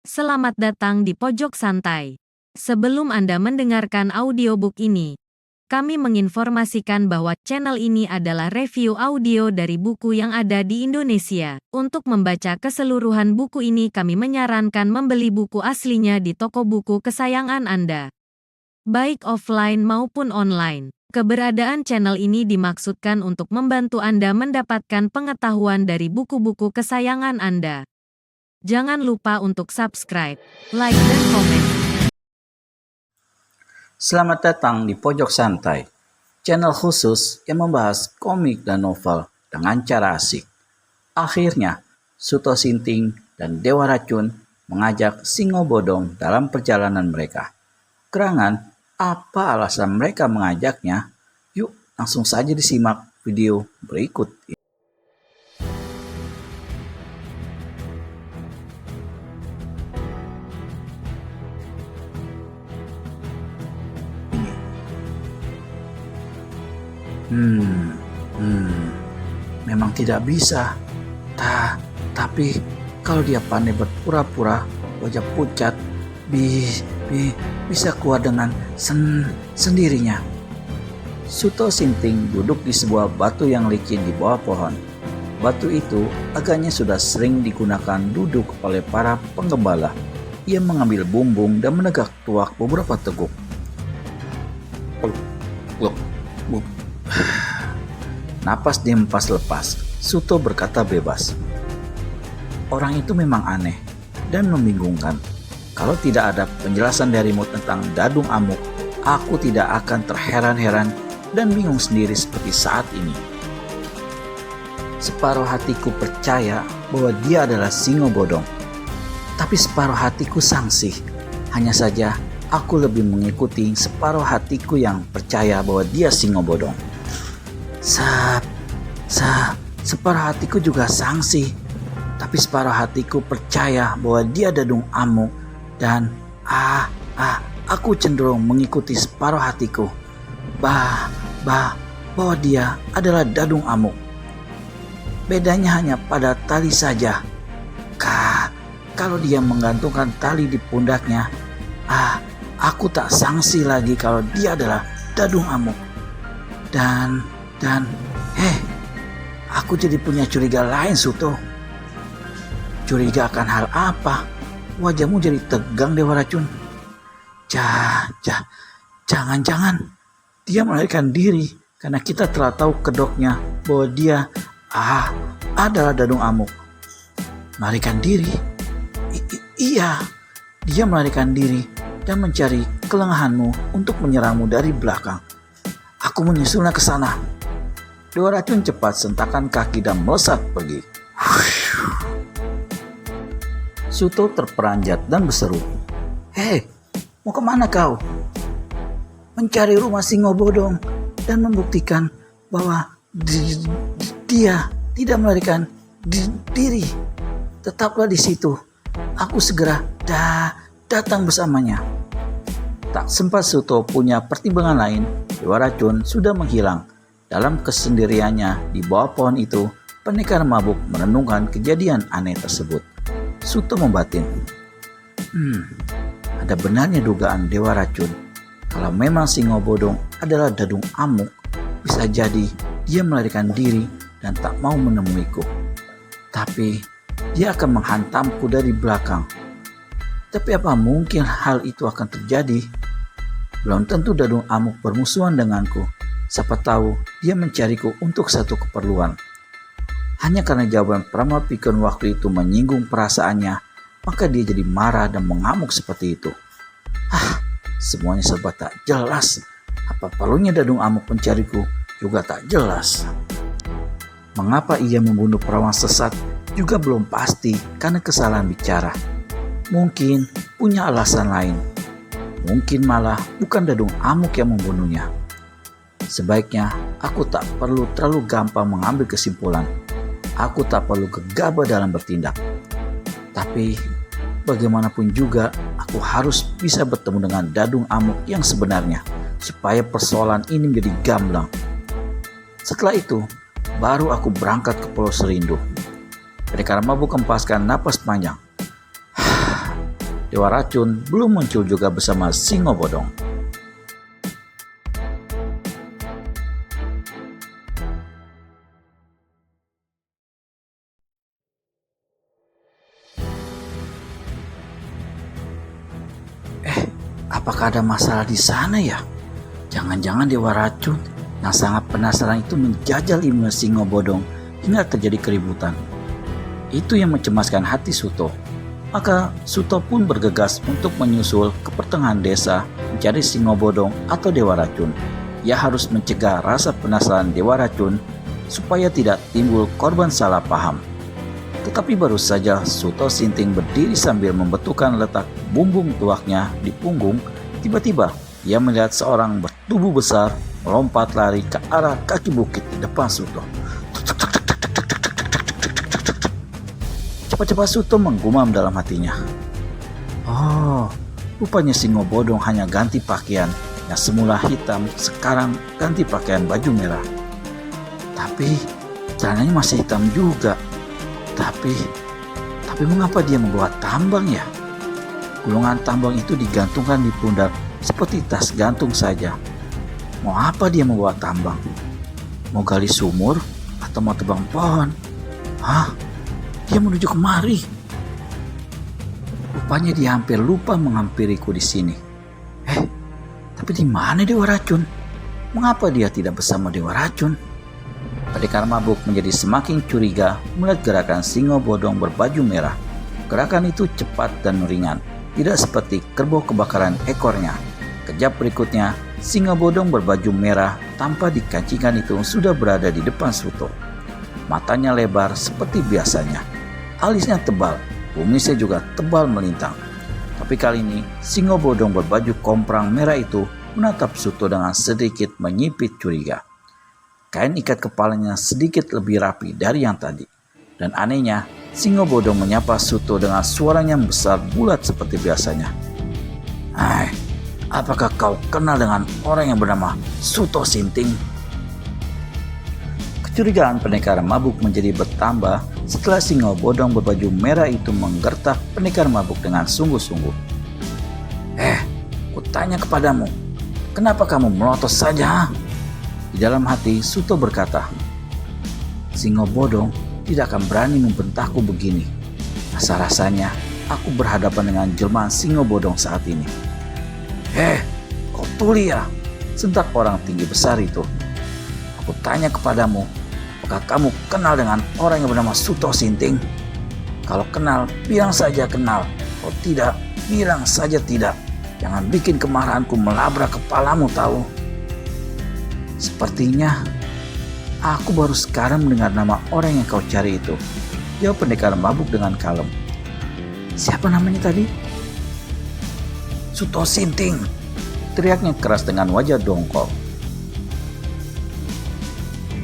Selamat datang di Pojok Santai. Sebelum Anda mendengarkan audiobook ini, kami menginformasikan bahwa channel ini adalah review audio dari buku yang ada di Indonesia. Untuk membaca keseluruhan buku ini, kami menyarankan membeli buku aslinya di toko buku kesayangan Anda, baik offline maupun online. Keberadaan channel ini dimaksudkan untuk membantu Anda mendapatkan pengetahuan dari buku-buku kesayangan Anda. Jangan lupa untuk subscribe, like, dan komen. Selamat datang di Pojok Santai, channel khusus yang membahas komik dan novel dengan cara asik. Akhirnya, Suto Sinting dan Dewa Racun mengajak Singo Bodong dalam perjalanan mereka. Gerangan, apa alasan mereka mengajaknya? Yuk, langsung saja disimak video berikut. Memang tidak bisa. Tapi kalau dia pandai berpura-pura, wajah pucat, bisa keluar dengan sendirinya. Suto Sinting duduk di sebuah batu yang licin di bawah pohon. Batu itu agaknya sudah sering digunakan duduk oleh para penggembala. Ia mengambil bumbung dan menegak tuak beberapa teguk. Napas dihempas lepas, Suto berkata bebas. Orang itu memang aneh dan membingungkan. Kalau tidak ada penjelasan darimu tentang Dadung Amuk, aku tidak akan terheran-heran dan bingung sendiri seperti saat ini. Separuh hatiku percaya bahwa dia adalah Singo Bodong, tapi separuh hatiku sangsi. Hanya saja aku lebih mengikuti separuh hatiku yang percaya bahwa dia Singo Bodong. Separuh hatiku juga sangsi, tapi separuh hatiku percaya bahwa dia Dadung Amuk dan aku cenderung mengikuti separuh hatiku bahwa dia adalah Dadung Amuk. Bedanya hanya pada tali saja. Kalau dia menggantungkan tali di pundaknya, aku tak sangsi lagi kalau dia adalah Dadung Amuk. Dan aku jadi punya curiga lain, Suto. Curiga akan hal apa? Wajahmu jadi tegang, Dewa Racun. Jangan-jangan dia melarikan diri karena kita telah tahu kedoknya bahwa dia adalah Dadung Amuk. Melarikan diri? Iya, dia melarikan diri dan mencari kelengahanmu untuk menyerangmu dari belakang. Aku menyusulnya ke sana. Dewa Racun cepat sentakan kaki dan melesat pergi. Suto terperanjat dan berseru, "Hei, mau kemana kau?" "Mencari rumah Singo Bodong dan membuktikan bahwa dia tidak melarikan diri. Tetaplah di situ. Aku segera datang bersamanya." Tak sempat Suto punya pertimbangan lain, Dewa Racun sudah menghilang. Dalam kesendiriannya di bawah pohon itu, pendekar mabuk merenungkan kejadian aneh tersebut. Suto membatin, ada benarnya dugaan Dewa Racun. Kalau memang Singo Bodong adalah Dadung Amuk, bisa jadi dia melarikan diri dan tak mau menemuiku. Tapi dia akan menghantamku dari belakang. Tapi apa mungkin hal itu akan terjadi? Belum tentu Dadung Amuk bermusuhan denganku. Siapa tahu dia mencariku untuk satu keperluan. Hanya karena jawaban Prama Pikun waktu itu menyinggung perasaannya, maka dia jadi marah dan mengamuk seperti itu. Semuanya serba tak jelas. Apa perlunya Dadung Amuk mencariku juga tak jelas. Mengapa ia membunuh perawan sesat juga belum pasti karena kesalahan bicara. Mungkin punya alasan lain. Mungkin malah bukan Dadung Amuk yang membunuhnya. Sebaiknya aku tak perlu terlalu gampang mengambil kesimpulan. Aku tak perlu gegabah dalam bertindak. Tapi bagaimanapun juga aku harus bisa bertemu dengan Dadung Amuk yang sebenarnya, supaya persoalan ini menjadi gamblang. Setelah itu baru aku berangkat ke Pulau Serindu. Pendekar mabuk hempaskan napas panjang. Dewa Racun belum muncul juga bersama Singo Bodong. Apakah ada masalah di sana ya? Jangan-jangan Dewa Racun yang sangat penasaran itu menjajal ilmu Singo Bodong hingga terjadi keributan. Itu yang mencemaskan hati Suto. Maka Suto pun bergegas untuk menyusul ke pertengahan desa mencari Singo Bodong atau Dewa Racun. Ia harus mencegah rasa penasaran Dewa Racun supaya tidak timbul korban salah paham. Tetapi baru saja Suto Sinting berdiri sambil membetulkan letak bumbung tuaknya di punggung, tiba-tiba ia melihat seorang bertubuh besar melompat lari ke arah kaki bukit di depan Suto. Cepat-cepat Suto menggumam dalam hatinya. Oh, rupanya Singo Bodong hanya ganti pakaian yang semula hitam, sekarang ganti pakaian baju merah. Tapi celananya masih hitam juga. Tapi mengapa dia membawa tambang ya? Gulungan tambang itu digantungkan di pundak seperti tas gantung saja. Mau apa dia membawa tambang? Mau gali sumur atau mau tebang pohon? Hah? Dia menuju kemari. Rupanya dia hampir lupa menghampiriku di sini. Tapi di mana Dewa Racun? Mengapa dia tidak bersama Dewa Racun? Pendekar Mabuk menjadi semakin curiga melihat gerakan Singo Bodong berbaju merah. Gerakan itu cepat dan ringan, tidak seperti kerbau kebakaran ekornya. Kejap berikutnya, Singo Bodong berbaju merah tanpa dikancingkan itu sudah berada di depan Suto. Matanya lebar seperti biasanya. Alisnya tebal, kumisnya juga tebal melintang. Tapi kali ini, Singo Bodong berbaju komprang merah itu menatap Suto dengan sedikit menyipit curiga. Kain ikat kepalanya sedikit lebih rapi dari yang tadi. Dan anehnya, Singo Bodong menyapa Suto dengan suaranya yang besar bulat seperti biasanya. Hai, apakah kau kenal dengan orang yang bernama Suto Sinting? Kecurigaan pendekar Mabuk menjadi bertambah setelah Singo Bodong berbaju merah itu menggertak pendekar Mabuk dengan sungguh-sungguh. Kutanya kepadamu, kenapa kamu melotos saja? Di dalam hati Suto berkata, Singo Bodong tidak akan berani membentakku begini. Rasa-rasanya aku berhadapan dengan jelmaan Singo Bodong saat ini. Kau tuli ya? Sentak orang tinggi besar itu. Aku tanya kepadamu, apakah kamu kenal dengan orang yang bernama Suto Sinting? Kalau kenal, bilang saja kenal. Kalau tidak, bilang saja tidak. Jangan bikin kemarahanku melabrak kepalamu tahu. Sepertinya aku baru sekarang mendengar nama orang yang kau cari itu. Jawab pendekar Mabuk dengan kalem. Siapa namanya tadi? Suto Sinting, teriaknya keras dengan wajah dongkol.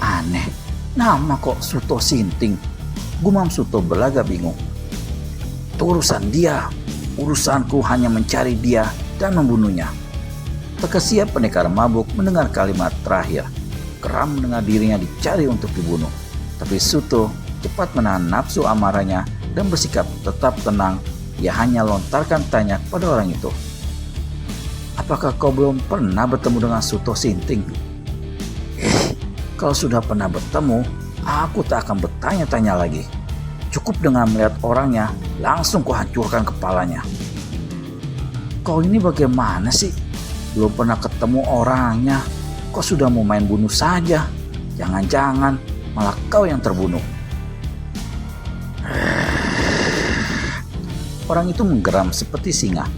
Aneh, nama kok Suto Sinting? Gumam Suto berlagak bingung. Itu urusan dia, urusanku hanya mencari dia dan membunuhnya. Terkesiap pendekar Mabuk mendengar kalimat terakhir. Geram mendengar dirinya dicari untuk dibunuh. Tapi Suto cepat menahan nafsu amarahnya dan bersikap tetap tenang. Ia hanya lontarkan tanya kepada orang itu. Apakah kau belum pernah bertemu dengan Suto Sinting? Kalau sudah pernah bertemu, aku tak akan bertanya-tanya lagi. Cukup dengan melihat orangnya, langsung kuhancurkan kepalanya. Kau ini bagaimana sih? Belum pernah ketemu orangnya, kok sudah mau main bunuh saja? Jangan-jangan malah kau yang terbunuh. Orang itu menggeram seperti singa.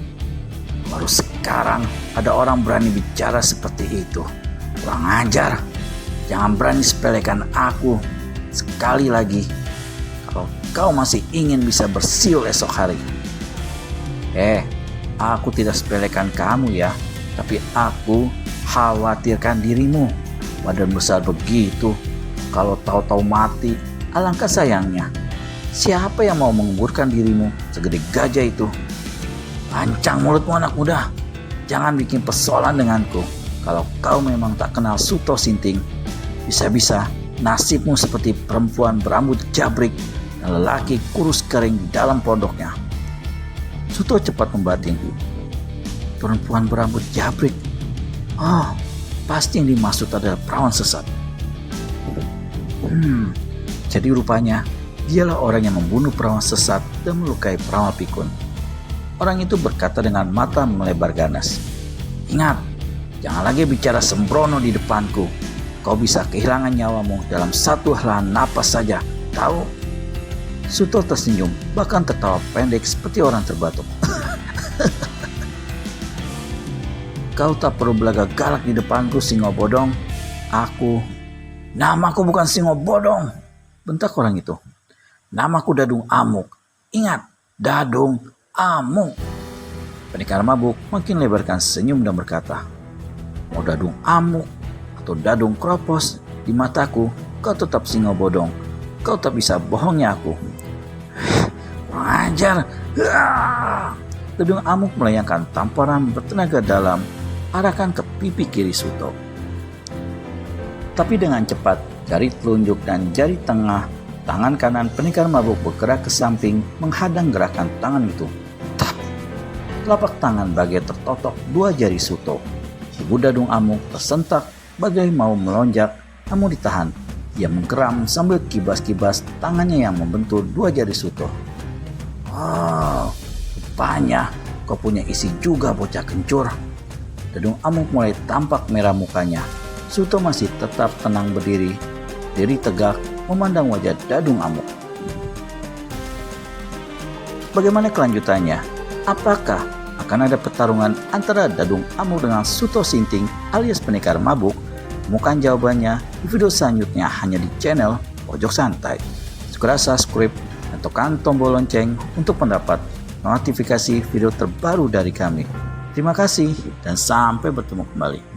Baru sekarang ada orang berani bicara seperti itu. Kurang ajar. Jangan berani sepelekan aku. Sekali lagi, kalau kau masih ingin bisa bersiul esok hari. Aku tidak sepelekan kamu ya. Tapi aku khawatirkan dirimu. Badan besar begitu, kalau tahu-tahu mati, alangkah sayangnya. Siapa yang mau menguburkan dirimu segede gajah itu? Lancang mulutmu anak muda. Jangan bikin persoalan denganku. Kalau kau memang tak kenal Suto Sinting, bisa-bisa nasibmu seperti perempuan berambut jabrik dan lelaki kurus kering di dalam pondoknya. Suto cepat membatin. Perempuan berambut jabrik. Oh, pasti yang dimaksud adalah perawan sesat. Jadi rupanya dialah orang yang membunuh perawan sesat dan melukai perawan pikun. Orang itu berkata dengan mata melebar ganas. Ingat, jangan lagi bicara sembrono di depanku. Kau bisa kehilangan nyawamu dalam satu helaan napas saja, tahu? Suto tersenyum, bahkan tertawa pendek seperti orang terbatuk. Kau tak perlu belagak galak di depanku, Singo Bodong. Namaku bukan Singo Bodong, bentak orang itu. Namaku Dadung Amuk. Ingat, Dadung Amuk. Pendekar mabuk makin lebarkan senyum dan berkata, mau Dadung Amuk atau Dadung Kropos, di mataku kau tetap Singo Bodong. Kau tak bisa bohongnya aku. Kurang ajar. Dadung Amuk melayangkan tamparan bertenaga dalam, arahkan ke pipi kiri Suto. Tapi dengan cepat, jari telunjuk dan jari tengah tangan kanan pendekar mabuk bergerak ke samping menghadang gerakan tangan itu. Telapak tangan bagai tertotok dua jari Suto. Ibu Dadung Amuk tersentak bagai mau melonjak, namun ditahan. Ia menggeram sambil kibas-kibas tangannya yang membentur dua jari Suto. Oh, rupanya kau punya isi juga bocah kencur. Dadung Amuk mulai tampak merah mukanya. Suto masih tetap tenang berdiri, diri tegak memandang wajah Dadung Amuk. Bagaimana kelanjutannya? Apakah akan ada pertarungan antara Dadung Amuk dengan Suto Sinting alias pendekar mabuk? Temukan jawabannya di video selanjutnya hanya di channel Pojok Santai. Segera subscribe dan tekan tombol lonceng untuk mendapat notifikasi video terbaru dari kami. Terima kasih dan sampai bertemu kembali.